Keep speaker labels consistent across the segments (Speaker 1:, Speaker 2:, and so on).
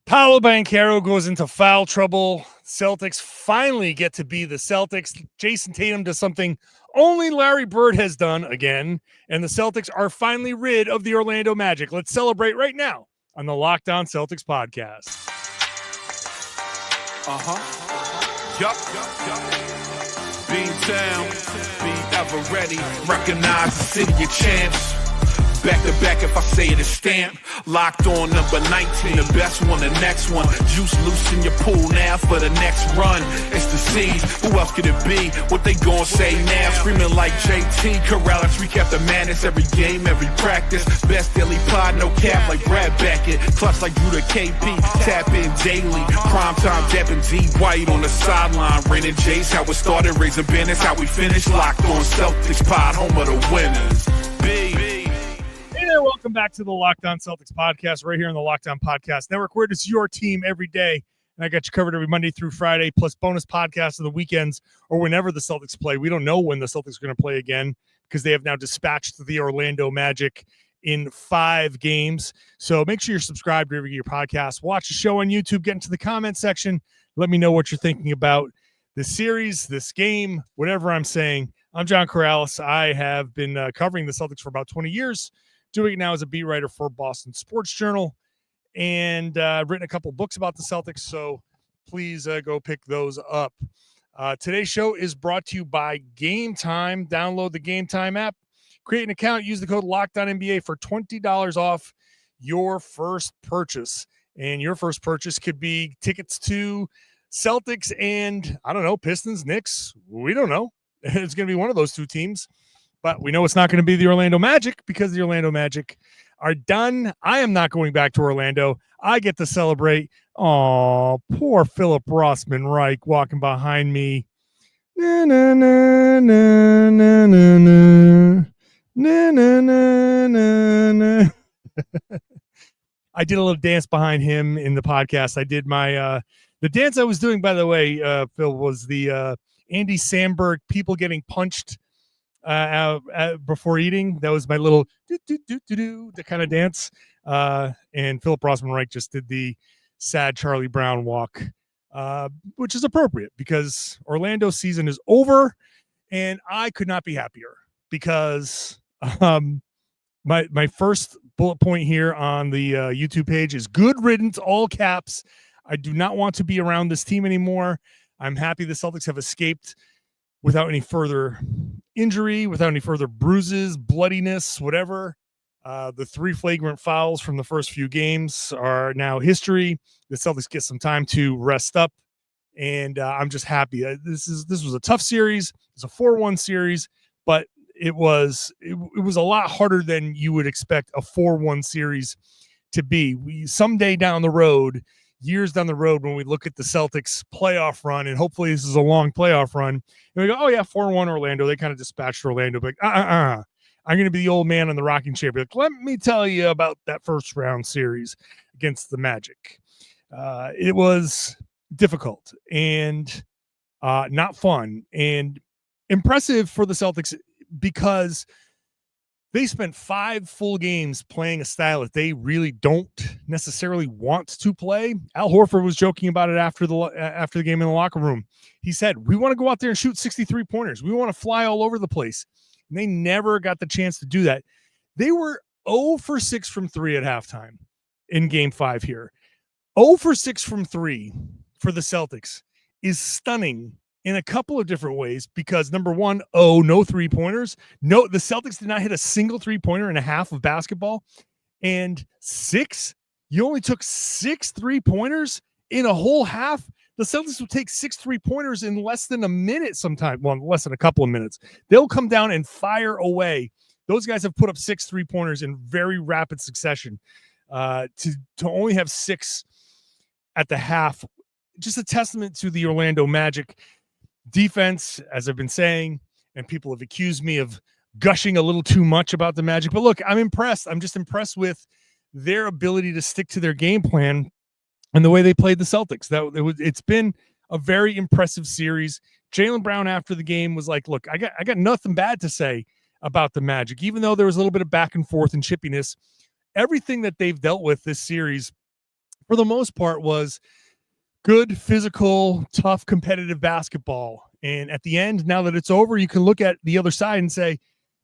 Speaker 1: Paolo Banchero goes into foul trouble. Celtics finally get to be the Celtics. Jayson Tatum does something only Larry Bird has done again, and the Celtics are finally rid of the Orlando Magic. Let's celebrate right now on the Locked On Celtics podcast.
Speaker 2: Yup. Beantown, be ever ready. Recognize the city of champs. Back to back, if I say it, it's stamped. Locked on number 19, the best one, the next one. Juice loose in your pool now for the next run. It's the C's, who else could it be? What they gon' say now? Screaming like JT Karalis, recap the madness every game, every practice. Best daily pod, no cap like Brad Beckett. Clutch like Drew to KP, tap in daily. Primetime dapping D White on the sideline. Raining Jays, how it started, raising banners, how we finished. Locked on Celtics pod, home of the winners.
Speaker 1: Hey there, welcome back to the Locked On Celtics podcast, right here on the Locked On Podcast Network, where it's your team every day. And I got you covered every Monday through Friday, plus bonus podcasts on the weekends or whenever the Celtics play. We don't know when the Celtics are going to play again because they have now dispatched the Orlando Magic in 5 games. So make sure you're subscribed to your podcast. Watch the show on YouTube. Get into the comment section. Let me know what you're thinking about this series, this game, whatever I'm saying. I'm John Karalis. I have been covering the Celtics for about 20 years. Doing it now as a beat writer for Boston Sports Journal, and I've written a couple books about the Celtics, so please go pick those up. Today's show is brought to you by Game Time. Download the Game Time app, create an account, use the code LOCKEDONNBA for $20 off your first purchase. And your first purchase could be tickets to Celtics and, I don't know, Pistons, Knicks. We don't know. It's going to be one of those two teams. But we know it's not going to be the Orlando Magic because the Orlando Magic are done. I am not going back to Orlando. I get to celebrate. Oh, poor Philip Rossman Reich walking behind me. Na, na, na, na, na, na, na. Na, na, na, na, na. I did a little dance behind him in the podcast. I did my the dance I was doing, by the way, Phil, was the Andy Samberg people getting punched before eating. That was my little the kind of dance. And Philip Rossman Reich just did the sad Charlie Brown walk, which is appropriate because Orlando's season is over, and I could not be happier because my first bullet point here on the YouTube page is good riddance, all caps. I do not want to be around this team anymore. I'm happy the Celtics have escaped without any further injury, without any further bruises, bloodiness, whatever. The 3 flagrant fouls from the first few games are now history. The Celtics get some time to rest up, and I'm just happy. This was a tough series. It's a 4-1 series, but it was a lot harder than you would expect a 4-1 series to be. Someday down the road, years down the road, when we look at the Celtics playoff run, and hopefully this is a long playoff run, and we go, oh yeah, 4-1 Orlando. They kind of dispatched Orlando, but I'm going to be the old man in the rocking chair. Like, let me tell you about that first round series against the Magic. It was difficult and not fun and impressive for the Celtics because they spent 5 full games playing a style that they really don't necessarily want to play. Al Horford was joking about it after the game in the locker room. He said, we want to go out there and shoot 63 pointers. We want to fly all over the place. And they never got the chance to do that. They were 0 for 6 from 3 at halftime in game 5 here. 0 for 6 from 3 for the Celtics is stunning in a couple of different ways because, number one, no 3-pointers. No, the Celtics did not hit a single 3-pointer in a half of basketball. And 6, you only took 6 3-pointers in a whole half. The Celtics will take 6 3-pointers in less than a minute sometimes. Well, less than a couple of minutes. They'll come down and fire away. Those guys have put up 6 3-pointers in very rapid succession. To only have 6 at the half, just a testament to the Orlando Magic defense, as I've been saying, and people have accused me of gushing a little too much about the Magic. But look, I'm impressed. I'm just impressed with their ability to stick to their game plan and the way they played the Celtics. It's been a very impressive series. Jaylen Brown after the game was like, look, I got nothing bad to say about the Magic, even though there was a little bit of back and forth and chippiness. Everything that they've dealt with this series for the most part, was good, physical, tough, competitive basketball. And at the end, now that it's over, you can look at the other side and say,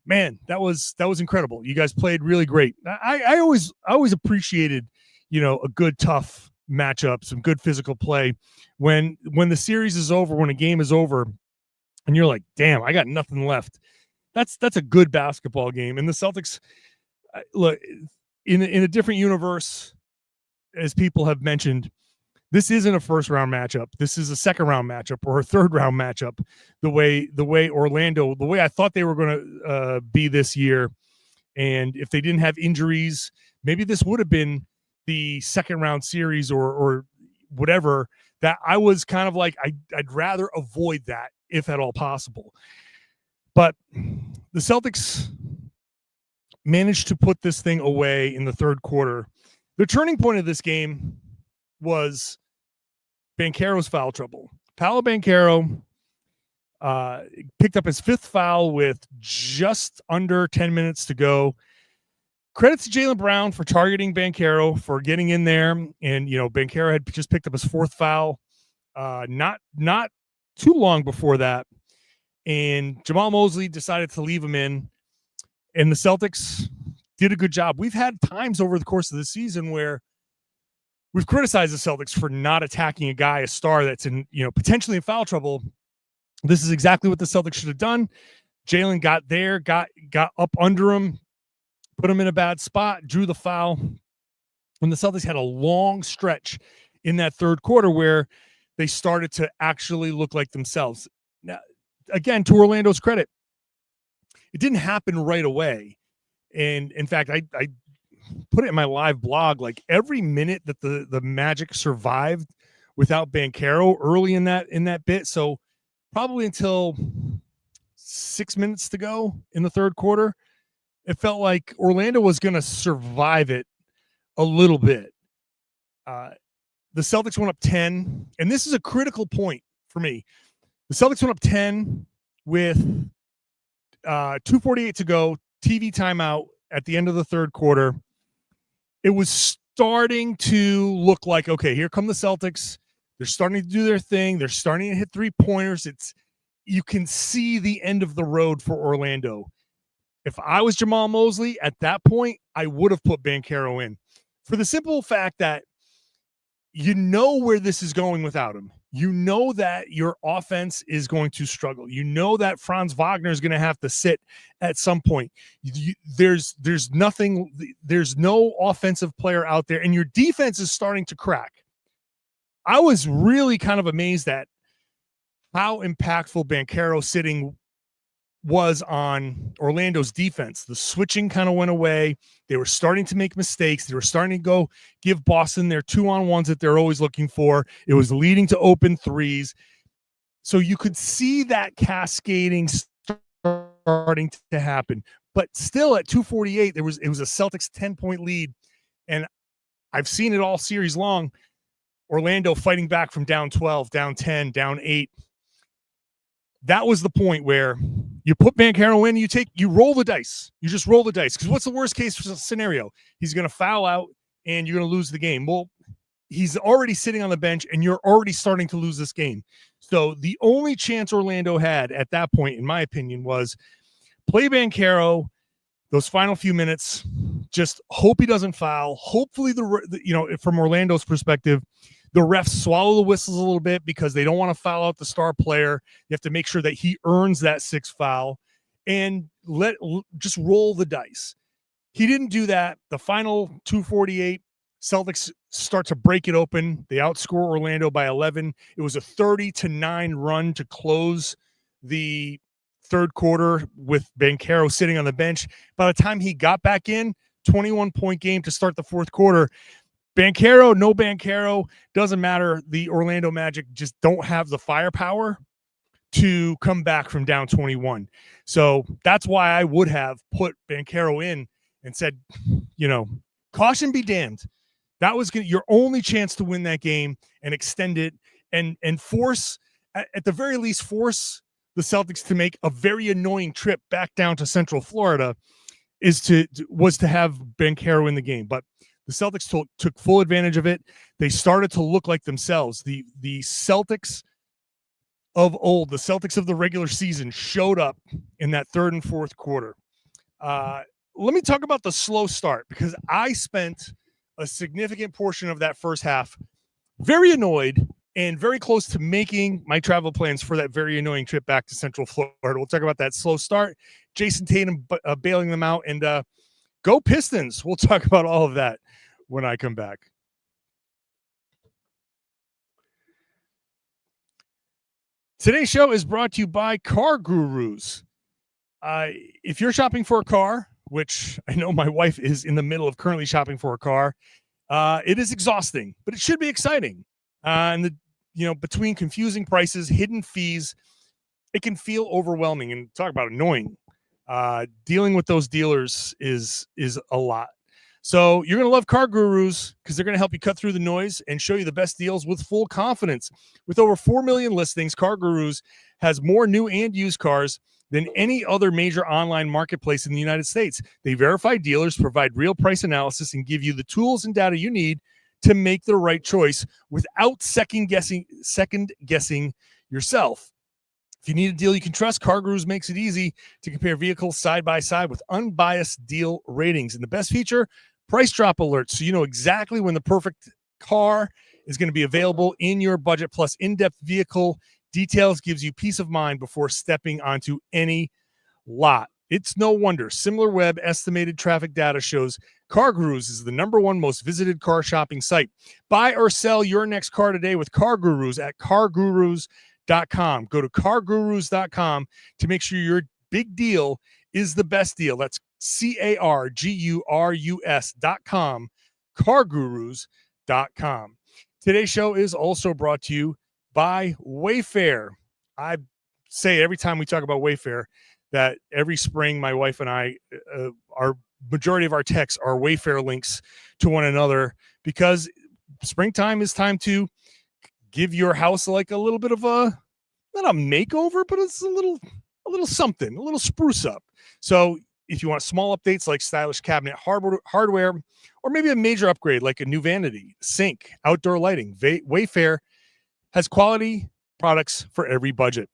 Speaker 1: man, that was incredible. You guys played really great. I always appreciated, a good, tough matchup, some good physical play. When the series is over, when a game is over, and you're like, damn, I got nothing left. That's a good basketball game. And the Celtics, look, in a different universe, as people have mentioned, this isn't a first round matchup. This is a second round matchup or a third round matchup. The way Orlando, the way I thought they were going to be this year, and if they didn't have injuries, maybe this would have been the second round series or whatever. That I was kind of like, I'd rather avoid that if at all possible. But the Celtics managed to put this thing away in the third quarter. The turning point of this game was Banchero's foul trouble. Paolo Banchero picked up his fifth foul with just under 10 minutes to go. Credit to Jaylen Brown for targeting Banchero, for getting in there. And, Banchero had just picked up his fourth foul not too long before that. And Jamal Mosley decided to leave him in. And the Celtics did a good job. We've had times over the course of the season where we've criticized the Celtics for not attacking a guy, a star that's in, potentially in foul trouble. This is exactly what the Celtics should have done. Jaylen got there, got up under him, put him in a bad spot, drew the foul. When the Celtics had a long stretch in that third quarter where they started to actually look like themselves. Now, again, to Orlando's credit, it didn't happen right away. And in fact, I put it in my live blog, like every minute that the Magic survived without Banchero early in that bit. So probably until 6 minutes to go in the third quarter, it felt like Orlando was going to survive it a little bit. The Celtics went up 10, and this is a critical point for me. The Celtics went up 10 with 2:48 to go, TV timeout at the end of the third quarter. It was starting to look like, okay, here come the Celtics. They're starting to do their thing. They're starting to hit three-pointers. You can see the end of the road for Orlando. If I was Jamal Mosley at that point, I would have put Banchero in, for the simple fact that you know where this is going without him. You know that your offense is going to struggle. You know that Franz Wagner is going to have to sit at some point. There's nothing. There's no offensive player out there, and your defense is starting to crack. I was really kind of amazed at how impactful Banchero sitting was on Orlando's defense. The switching kind of went away. They were starting to make mistakes. They were starting to go give Boston their 2-on-1s that they're always looking for. It was leading to open threes. So you could see that cascading starting to happen. But still at 2:48, it was a Celtics 10-point lead. And I've seen it all series long. Orlando fighting back from down 12, down 10, down 8. That was the point where you put Banchero in, you roll the dice. You just roll the dice. Because what's the worst case scenario? He's going to foul out and you're going to lose the game. Well, he's already sitting on the bench and you're already starting to lose this game. So the only chance Orlando had at that point, in my opinion, was play Banchero those final few minutes. Just hope he doesn't foul. Hopefully, from Orlando's perspective, the refs swallow the whistles a little bit because they don't want to foul out the star player. You have to make sure that he earns that sixth foul and just roll the dice. He didn't do that. The final 2:48, Celtics start to break it open. They outscore Orlando by 11. It was a 30-9 run to close the third quarter with Banchero sitting on the bench. By the time he got back in, 21-point game to start the fourth quarter. Banchero, no Banchero, doesn't matter. The Orlando Magic just don't have the firepower to come back from down 21. So that's why I would have put Banchero in and said, caution be damned. That was your only chance to win that game and extend it and force, at the very least, force the Celtics to make a very annoying trip back down to Central Florida was to have Banchero in the game. But the The Celtics took full advantage of it. They started to look like themselves. The Celtics of old, the Celtics of the regular season, showed up in that third and fourth quarter. Let me talk about the slow start, because I spent a significant portion of that first half very annoyed and very close to making my travel plans for that very annoying trip back to Central Florida. We'll talk about that slow start, Jayson Tatum bailing them out, and go Pistons. We'll talk about all of that when I come back. Today's show is brought to you by Car Gurus. If you're shopping for a car, which I know my wife is in the middle of currently shopping for a car, it is exhausting, but it should be exciting. And between confusing prices, hidden fees, it can feel overwhelming, and talk about annoying. Dealing with those dealers is a lot. So you're going to love Car Gurus, because they're going to help you cut through the noise and show you the best deals with full confidence. With over 4 million listings, Car Gurus has more new and used cars than any other major online marketplace in the United States. They verify dealers, provide real price analysis, and give you the tools and data you need to make the right choice without second guessing yourself. If you need a deal you can trust, Car Gurus makes it easy to compare vehicles side by side with unbiased deal ratings. And the best feature, price drop alerts, so you know exactly when the perfect car is going to be available in your budget. Plus, in-depth vehicle details gives you peace of mind before stepping onto any lot. It's no wonder SimilarWeb estimated traffic data shows Car Gurus is the #1 most visited car shopping site. Buy or sell your next car today with Car Gurus at cargurus.com. Go to cargurus.com to make sure your big deal is the best deal. That's cargurus.com, cargurus.com. Today's show is also brought to you by Wayfair. I say every time we talk about Wayfair that every spring my wife and I, our majority of our texts are Wayfair links to one another, because springtime is time to give your house like a little bit of a, not a makeover, but it's a little something, a little spruce up. So if you want small updates like stylish cabinet hardware, or maybe a major upgrade like a new vanity, sink, outdoor lighting, Wayfair has quality products for every budget.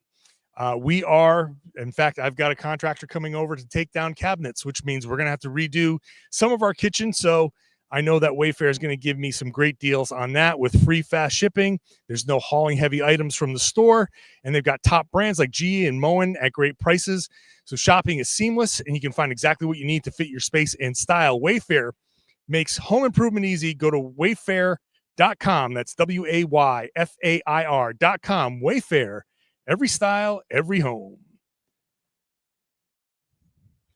Speaker 1: In fact, I've got a contractor coming over to take down cabinets, which means we're going to have to redo some of our kitchen. So I know that Wayfair is going to give me some great deals on that with free fast shipping. There's no hauling heavy items from the store, and they've got top brands like GE and Moen at great prices. So shopping is seamless, and you can find exactly what you need to fit your space and style. Wayfair makes home improvement easy. Go to wayfair.com. That's WAYFAIR.com. Wayfair, every style, every home.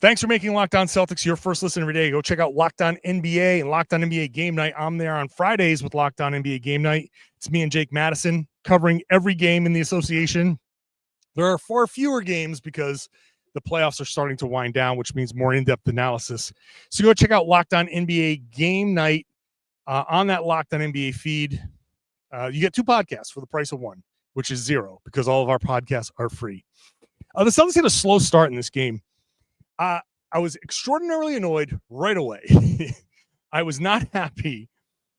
Speaker 1: Thanks for making Locked On Celtics your first listen every day. Go check out Locked On NBA and Locked On NBA Game Night. I'm there on Fridays with Locked On NBA Game Night. It's me and Jake Madison covering every game in the association. There are far fewer games because the playoffs are starting to wind down, which means more in-depth analysis. So go check out Locked On NBA Game Night on that Locked On NBA feed. You get 2 podcasts for the price of 1, which is 0 because all of our podcasts are free. The Celtics had a slow start in this game. I was extraordinarily annoyed right away. I was not happy.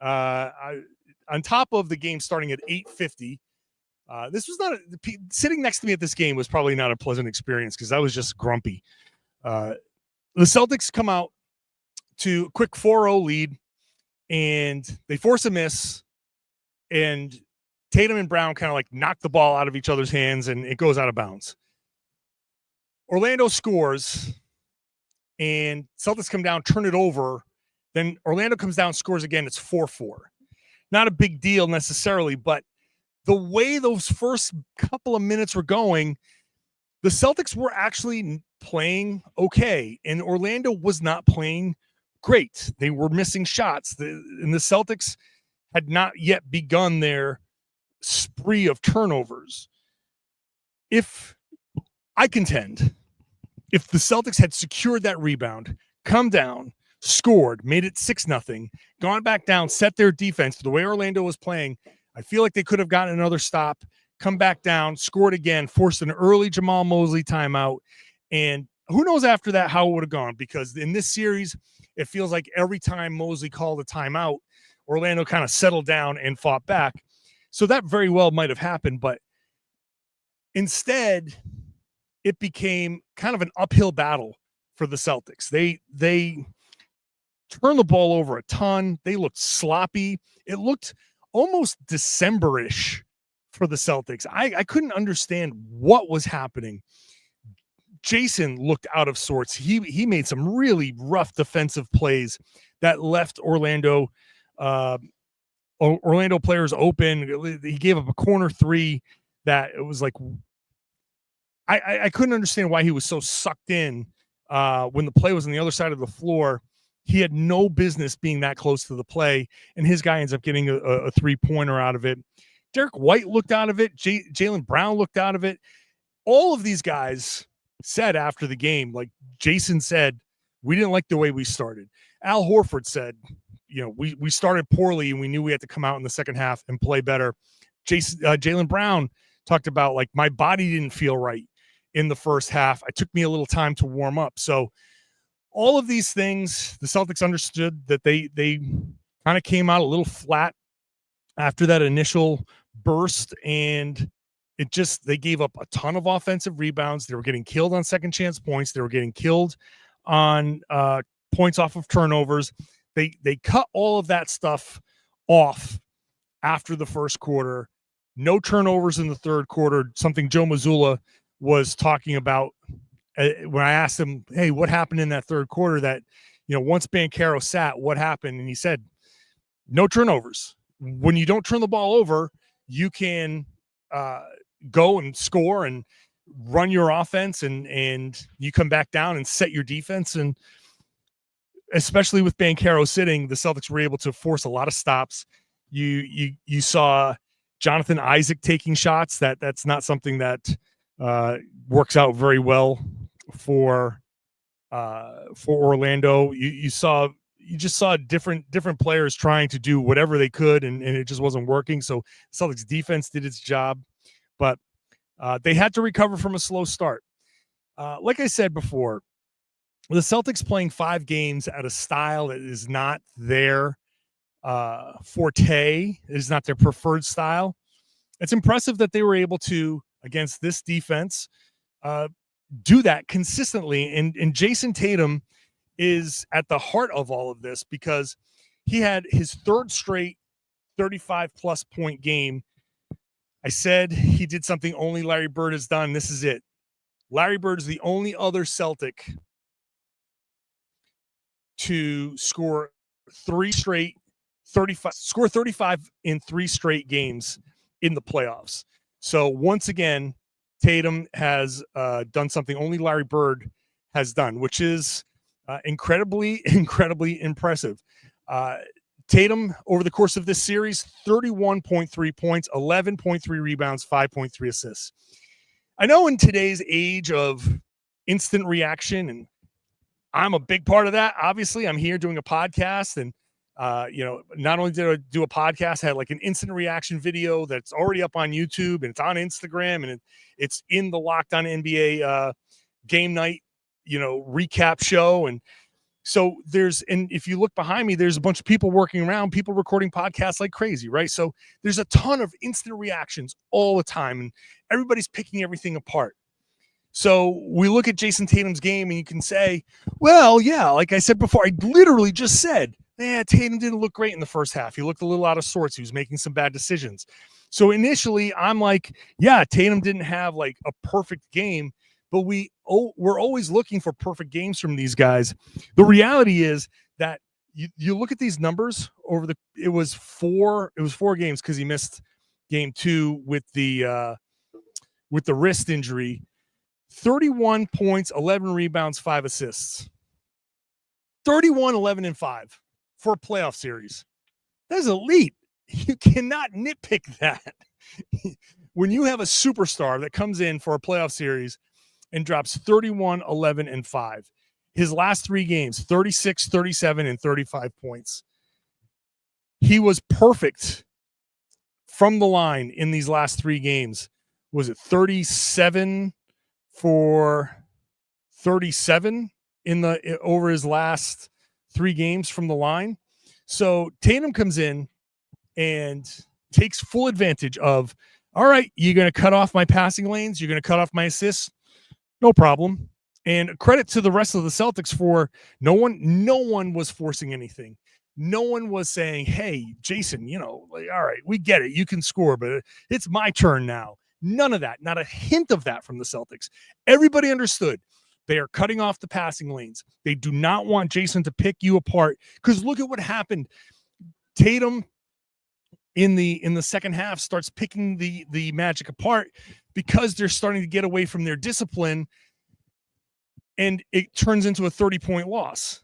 Speaker 1: On top of the game starting at 8:50, this was not sitting next to me at this game was probably not a pleasant experience because I was just grumpy. The Celtics come out to a quick 4-0 lead, and they force a miss, and Tatum and Brown kind of like knock the ball out of each other's hands, and it goes out of bounds. Orlando scores, and Celtics come down, turn it over. Then Orlando comes down, scores again. It's 4-4. Not a big deal necessarily, but the way those first couple of minutes were going, the Celtics were actually playing okay, and Orlando was not playing great. They were missing shots, and the Celtics had not yet begun their spree of turnovers. If I contend, if the Celtics had secured that rebound, come down, scored, made it 6-0, gone back down, set their defense the way Orlando was playing, I feel like they could have gotten another stop, come back down, scored again, forced an early Jamal Mosley timeout, and who knows after that how it would have gone, because in this series, it feels like every time Mosley called a timeout, Orlando kind of settled down and fought back. So that very well might have happened, but instead, it became kind of an uphill battle for the Celtics. They turned the ball over a ton. They looked sloppy. It looked almost December-ish for the Celtics. I couldn't understand what was happening. Jayson looked out of sorts. He made some really rough defensive plays that left Orlando players open. He gave up a corner three that it was like, I couldn't understand why he was so sucked in when the play was on the other side of the floor. He had no business being that close to the play, and his guy ends up getting a three-pointer out of it. Derek White looked out of it. Jaylen Brown looked out of it. All of these guys said after the game, like Jayson said, we didn't like the way we started. Al Horford said, we started poorly and we knew we had to come out in the second half and play better. Jaylen Brown talked about, like, my body didn't feel right in the first half. It took me a little time to warm up. So all of these things, the Celtics understood that they kind of came out a little flat after that initial burst, and they gave up a ton of offensive rebounds. They were getting killed on second chance points. They were getting killed on points off of turnovers. They cut all of that stuff off after the first quarter. No turnovers in the third quarter, something Joe Mazzulla was talking about when I asked him, hey, what happened in that third quarter that, once Banchero sat, what happened? And he said, no turnovers. When you don't turn the ball over, you can go and score and run your offense, and you come back down and set your defense. And especially with Banchero sitting, the Celtics were able to force a lot of stops. You saw Jonathan Isaac taking shots. That's not something that works out very well for Orlando. You just saw different players trying to do whatever they could, and it just wasn't working. So Celtics defense did its job, but they had to recover from a slow start. Like I said before, the Celtics playing 5 games at a style that is not their forte, it is not their preferred style. It's impressive that they were able to, against this defense, do that consistently. And Jayson Tatum is at the heart of all of this, because he had his third straight 35-plus point game. I said he did something only Larry Bird has done. This is it. Larry Bird is the only other Celtic to score 35 in 3 straight games in the playoffs. So once again, Tatum has done something only Larry Bird has done, which is incredibly impressive. Tatum, over the course of this series, 31.3 points, 11.3 rebounds, 5.3 assists. I know in today's age of instant reaction, and I'm a big part of that. Obviously, I'm here doing a podcast, and not only did I do a podcast, I had like an instant reaction video that's already up on YouTube, and it's on Instagram, and it's in the Locked On NBA game night, recap show. And so and if you look behind me, there's a bunch of people working around, people recording podcasts like crazy, right? So there's a ton of instant reactions all the time, and everybody's picking everything apart. So we look at Jayson Tatum's game, and you can say, well, yeah, like I said before, I literally just said, Tatum didn't look great in the first half. He looked a little out of sorts. He was making some bad decisions. So initially, I'm like, yeah, Tatum didn't have like a perfect game, but we're always looking for perfect games from these guys. The reality is that you look at these numbers it was 4 games, because he missed game 2 with the wrist injury. 31 points, 11 rebounds, 5 assists. 31, 11, and 5 for a playoff series. That's elite. You cannot nitpick that. When you have a superstar that comes in for a playoff series and drops 31, 11, and 5. His last 3 games, 36, 37, and 35 points. He was perfect from the line in these last 3 games. Was it 37 for 37 over his last 3 games from the line. So Tatum comes in and takes full advantage of, all right, you're going to cut off my passing lanes, you're going to cut off my assists, no problem. And credit to the rest of the Celtics for no one was forcing anything. No one was saying, hey, Jayson, all right, we get it. You can score, but it's my turn now. None of that. Not a hint of that from the Celtics. Everybody understood. They are cutting off the passing lanes. They do not want Jayson to pick you apart, because look at what happened. Tatum in the second half starts picking the Magic apart because they're starting to get away from their discipline, and it turns into a 30-point loss.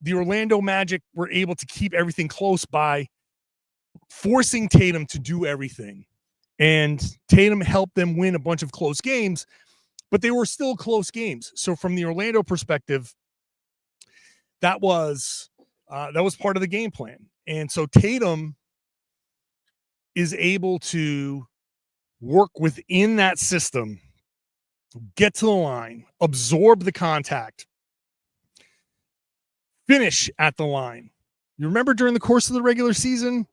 Speaker 1: The Orlando Magic were able to keep everything close by forcing Tatum to do everything. And Tatum helped them win a bunch of close games, but they were still close games. So from the Orlando perspective, that was part of the game plan. And so Tatum is able to work within that system, get to the line, absorb the contact, finish at the line. You remember during the course of the regular season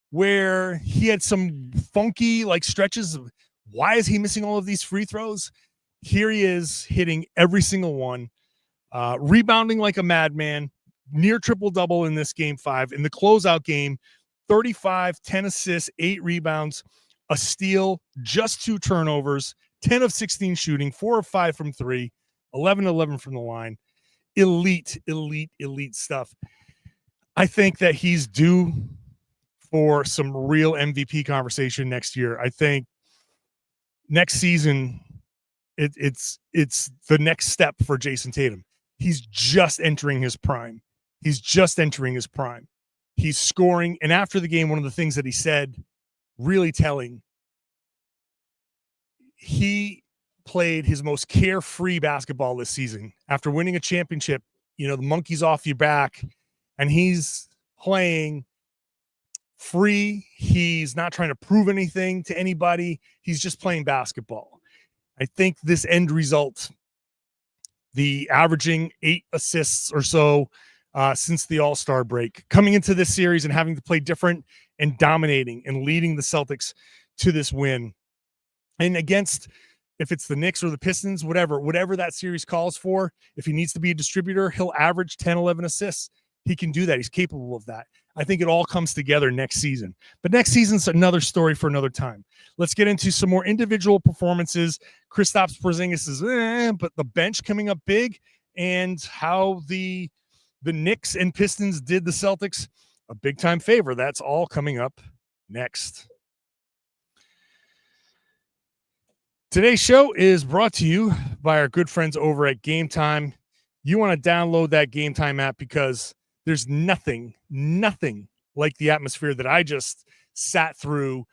Speaker 1: where he had some funky stretches of, why is he missing all of these free throws? Here he is hitting every single one, rebounding like a madman, near triple-double in this game 5. In the closeout game, 35, 10 assists, 8 rebounds, a steal, just 2 turnovers, 10 of 16 shooting, 4 of 5 from 3, 11 from the line. Elite stuff. I think that he's due for some real MVP conversation next year. I think next season, it's the next step for Jayson Tatum. He's just entering his prime. He's scoring. And after the game, one of the things that he said, really telling, he played his most carefree basketball this season. After winning a championship, the monkey's off your back, and he's playing free. He's not trying to prove anything to anybody. He's just playing basketball. I think this end result, the averaging 8 assists or so since the All-Star break, coming into this series and having to play different and dominating and leading the Celtics to this win. And against, if it's the Knicks or the Pistons, whatever that series calls for, if he needs to be a distributor, he'll average 10, 11 assists. He can do that. He's capable of that. I think it all comes together next season. But next season's another story for another time. Let's get into some more individual performances. Kristaps Porzingis is, but the bench coming up big, and how the Knicks and Pistons did the Celtics a big-time favor. That's all coming up next. Today's show is brought to you by our good friends over at Game Time. You want to download that Game Time app because there's nothing like the atmosphere that I just sat through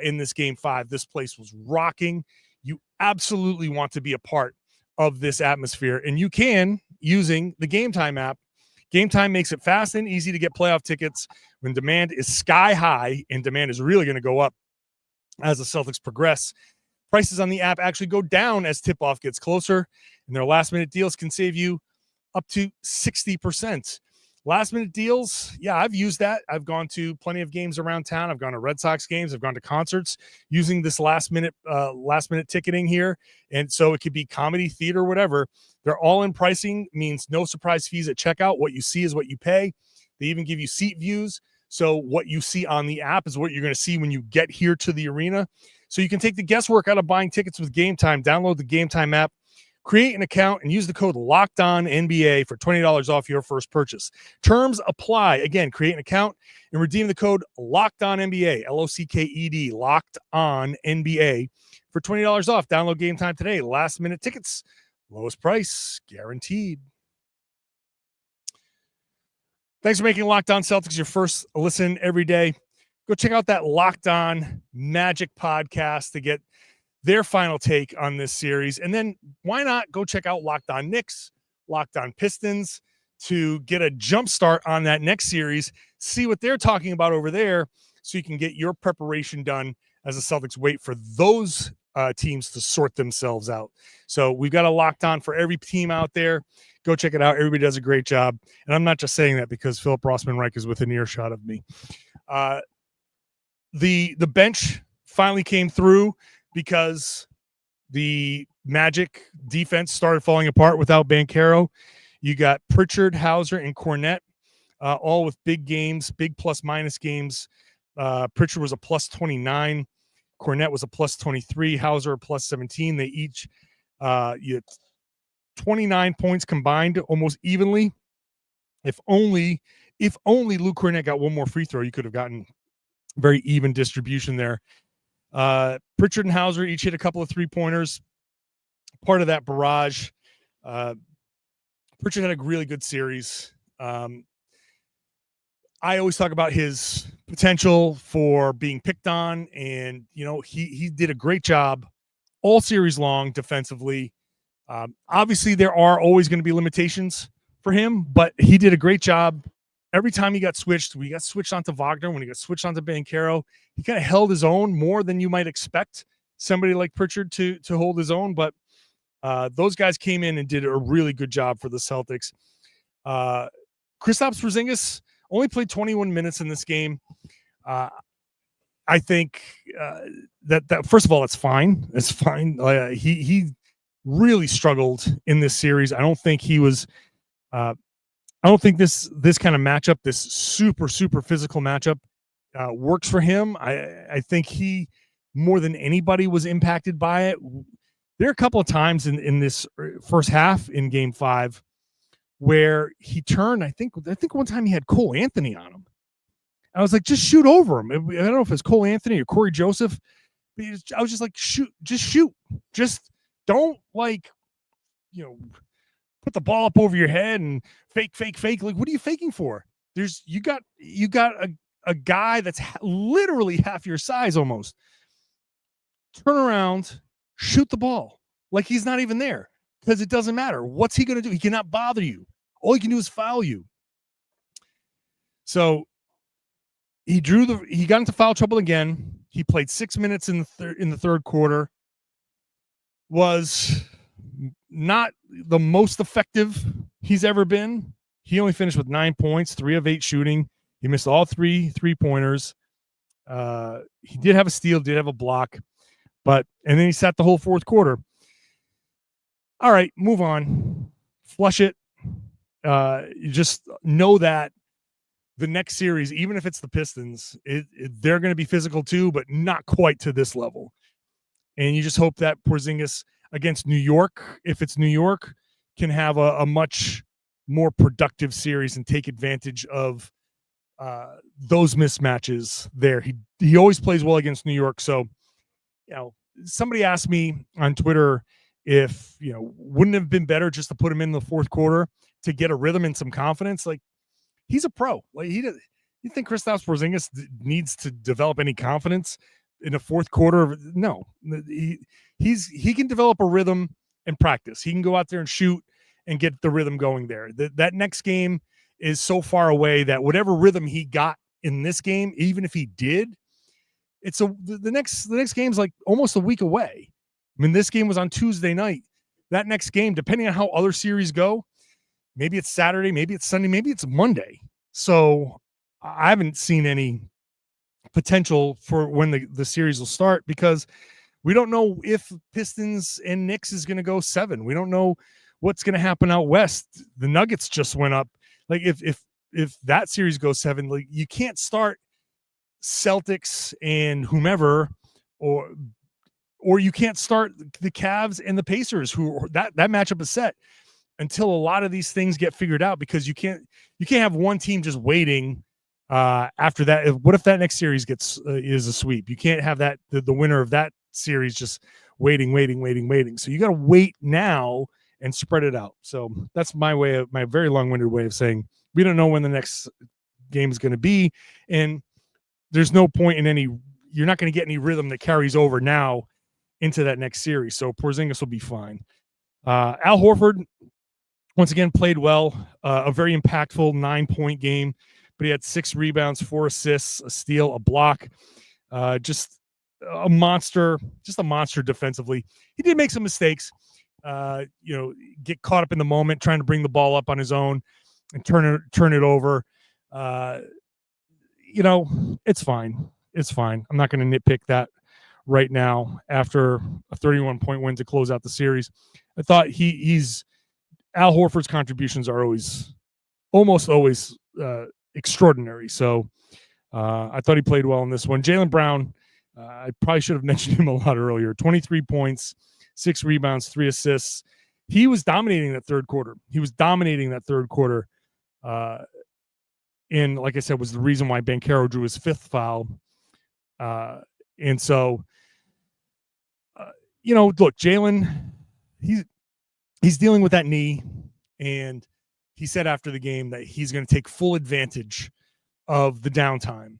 Speaker 1: in this Game 5. This place was rocking. You absolutely want to be a part of this atmosphere, and you can using the Game Time app. Game Time makes it fast and easy to get playoff tickets when demand is sky high, and demand is really going to go up as the Celtics progress. Prices on the app actually go down as tip-off gets closer, and their last-minute deals can save you up to 60%. Last-minute deals, yeah, I've used that. I've gone to plenty of games around town. I've gone to Red Sox games. I've gone to concerts using this last-minute ticketing here, and so it could be comedy, theater, whatever. They're all in pricing, means no surprise fees at checkout. What you see is what you pay. They even give you seat views, so what you see on the app is what you're going to see when you get here to the arena. So you can take the guesswork out of buying tickets with Game Time. Download the Game Time app, create an account, and use the code LOCKEDONNBA for $20 off your first purchase. Terms apply. Again, create an account and redeem the code LOCKEDONNBA, LOCKED, LOCKEDONNBA for $20 off. Download Game Time today. Last-minute tickets, lowest price, guaranteed. Thanks for making Locked On Celtics your first listen every day. Go check out that Locked On Magic podcast to get their final take on this series. And then why not go check out Locked On Knicks, Locked On Pistons to get a jump start on that next series, see what they're talking about over there so you can get your preparation done as the Celtics wait for those teams to sort themselves out. So we've got a Locked On for every team out there. Go check it out. Everybody does a great job. And I'm not just saying that because Philip Rossman-Reich is within earshot of me. The bench finally came through because the Magic defense started falling apart without Banchero. You got Pritchard, Hauser, and Kornet, all with big games, big plus-minus games. Pritchard was a plus 29. Kornet was a plus 23. Hauser a plus 17. They each 29 points combined almost evenly. If only Luke Kornet got one more free throw, you could have gotten very even distribution there. Pritchard and Hauser each hit a couple of 3-pointers. Part of that barrage. Pritchard had a really good series. I always talk about his potential for being picked on, and he did a great job all series long defensively. Obviously, there are always going to be limitations for him, but he did a great job every time he got switched. We got switched onto Wagner. When he got switched onto Banchero, he kind of held his own more than you might expect somebody like Pritchard to hold his own. But those guys came in and did a really good job for the Celtics. Kristaps Porzingis only played 21 minutes in this game. I think that first of all, it's fine. It's fine. He really struggled in this series. I don't think he was. I don't think this kind of matchup, this super physical matchup, works for him. I think he more than anybody was impacted by it. There are a couple of times in this first half in Game 5 where he turned. I think one time he had Cole Anthony on him. I was like, just shoot over him. I don't know if it's Cole Anthony or Corey Joseph. I was just like, shoot. Just don't put the ball up over your head and fake. Like, what are you faking for? You got a guy that's literally half your size almost. Turn around, shoot the ball like he's not even there, because it doesn't matter. What's he going to do? He cannot bother you. All he can do is foul you. So he got into foul trouble again. He played 6 minutes in the third quarter. Was not the most effective he's ever been. He only finished with 9 points, 3 of 8 shooting. He missed all 3 3-pointers. He did have a steal, did have a block, and then he sat the whole fourth quarter. All right, move on. Flush it. You just know that the next series, even if it's the Pistons, they're going to be physical too, but not quite to this level. And you just hope that Porzingis against New York, if it's New York, can have a much more productive series and take advantage of those mismatches there. He always plays well against New York. So, somebody asked me on Twitter if, wouldn't it have been better just to put him in the fourth quarter to get a rhythm and some confidence? Like, he's a pro. Like, you think Kristaps Porzingis needs to develop any confidence in the fourth quarter? No, he can develop a rhythm and practice. He can go out there and shoot and get the rhythm going there. That next game is so far away that whatever rhythm he got in this game, even if he did, the next game's like almost a week away. I mean, this game was on Tuesday night. That next game, depending on how other series go, maybe it's Saturday, maybe it's Sunday, maybe it's Monday. So I haven't seen any potential for when the series will start, because we don't know if Pistons and Knicks is going to go 7. We don't know what's going to happen out west. The Nuggets just went up. Like, if that series goes 7, like, you can't start Celtics and whomever, or you can't start the Cavs and the Pacers, who that matchup is set until a lot of these things get figured out, because you can't have one team just waiting after that. What if that next series is a sweep? You can't have that the winner of that series just waiting. So you got to wait now and spread it out. So that's my very long-winded way of saying we don't know when the next game is going to be, and there's no point in you're not going to get any rhythm that carries over now into that next series. So Porzingis will be fine. Al Horford once again played well, a very impactful 9-point game, but he had 6 rebounds, 4 assists, a steal, a block. Just a monster, just a monster defensively. He did make some mistakes, get caught up in the moment, trying to bring the ball up on his own and turn it over. It's fine. It's fine. I'm not going to nitpick that right now after a 31-point win to close out the series. I thought he's Al Horford's contributions are almost always extraordinary. So I thought he played well in this one. Jaylen Brown, I probably should have mentioned him a lot earlier. 23 points, 6 rebounds, 3 assists. He was dominating that third quarter. And like I said, was the reason why Banchero drew his 5th foul. And so, look, Jaylen, he's dealing with that knee, and he said after the game that he's going to take full advantage of the downtime.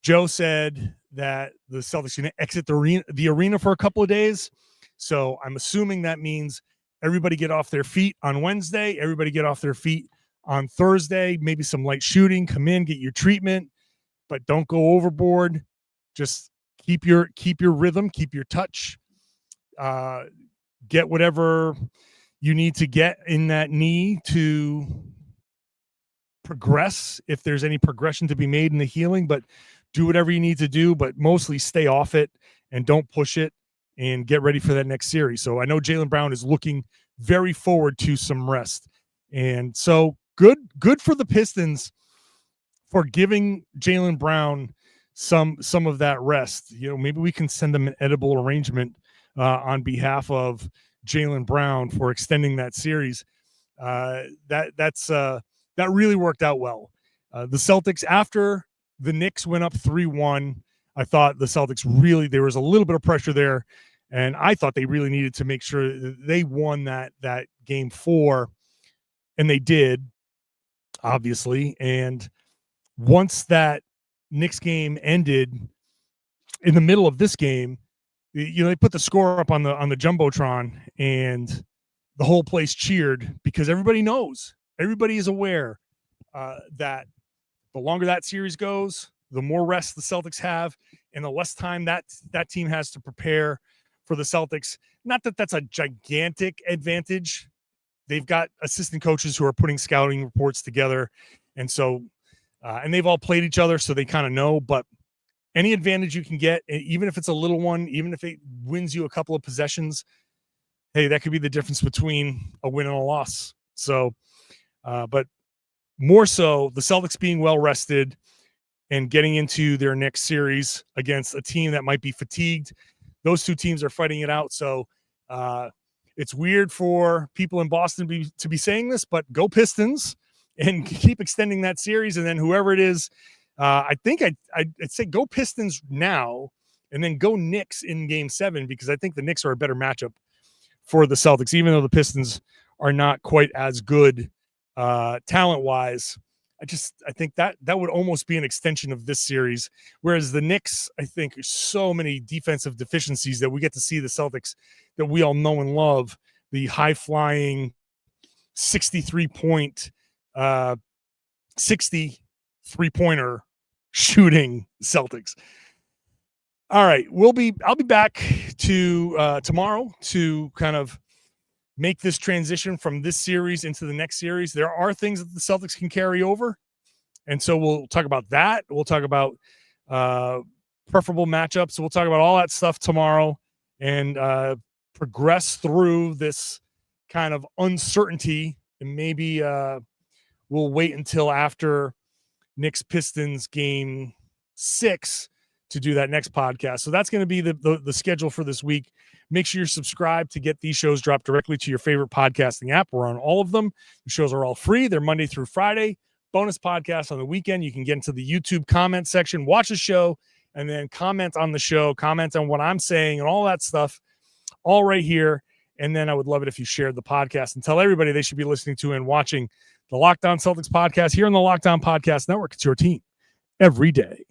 Speaker 1: Joe said that the Celtics are going to exit the arena for a couple of days. So I'm assuming that means everybody get off their feet on Wednesday, everybody get off their feet on Thursday, maybe some light shooting, come in, get your treatment, but don't go overboard. Just keep your rhythm, keep your touch, get whatever you need to get in that knee to progress, if there's any progression to be made in the healing, but do whatever you need to do, but mostly stay off it and don't push it and get ready for that next series. So I know Jaylen Brown is looking very forward to some rest. And so good for the Pistons for giving Jaylen Brown some of that rest. Maybe we can send them an edible arrangement on behalf of Jaylen Brown for extending that series. That really worked out well. The Celtics, after the Knicks went up 3-1, I thought the Celtics there was a little bit of pressure there, and I thought they really needed to make sure that they won that game 4, and they did, obviously. And once that Knicks game ended, in the middle of this game, they put the score up on the Jumbotron, and the whole place cheered because everybody is aware that the longer that series goes, the more rest the Celtics have, and the less time that team has to prepare for the Celtics. Not that that's a gigantic advantage. They've got assistant coaches who are putting scouting reports together, and so and they've all played each other, so they kind of know. But any advantage you can get, even if it's a little one, even if it wins you a couple of possessions, hey, that could be the difference between a win and a loss. So, but more so, the Celtics being well rested and getting into their next series against a team that might be fatigued. Those two teams are fighting it out. So it's weird for people in Boston to be saying this, but go Pistons and keep extending that series. And then whoever it is, I think I'd say go Pistons now and then go Knicks in game 7, because I think the Knicks are a better matchup for the Celtics, even though the Pistons are not quite as good talent-wise. I think that would almost be an extension of this series, whereas the Knicks, I think, are so many defensive deficiencies that we get to see the Celtics that we all know and love, the high-flying 63-point 60 3-pointer shooting Celtics. All right, I'll be back to tomorrow to kind of make this transition from this series into the next series. There are things that the Celtics can carry over, and so we'll talk about that. We'll talk about preferable matchups. We'll talk about all that stuff tomorrow and progress through this kind of uncertainty, and maybe we'll wait until after Knicks Pistons game 6 to do that next podcast. So that's going to be the schedule for this week. Make sure you're subscribed to get these shows dropped directly to your favorite podcasting app. We're on all of them. The shows are all free. They're Monday through Friday. Bonus podcasts on the weekend. You can get into the YouTube comment section, watch the show, and then comment on the show, comment on what I'm saying and all that stuff, all right here. And then I would love it if you shared the podcast and tell everybody they should be listening to and watching the Locked On Celtics podcast here on the Locked On Podcast Network. It's your team every day.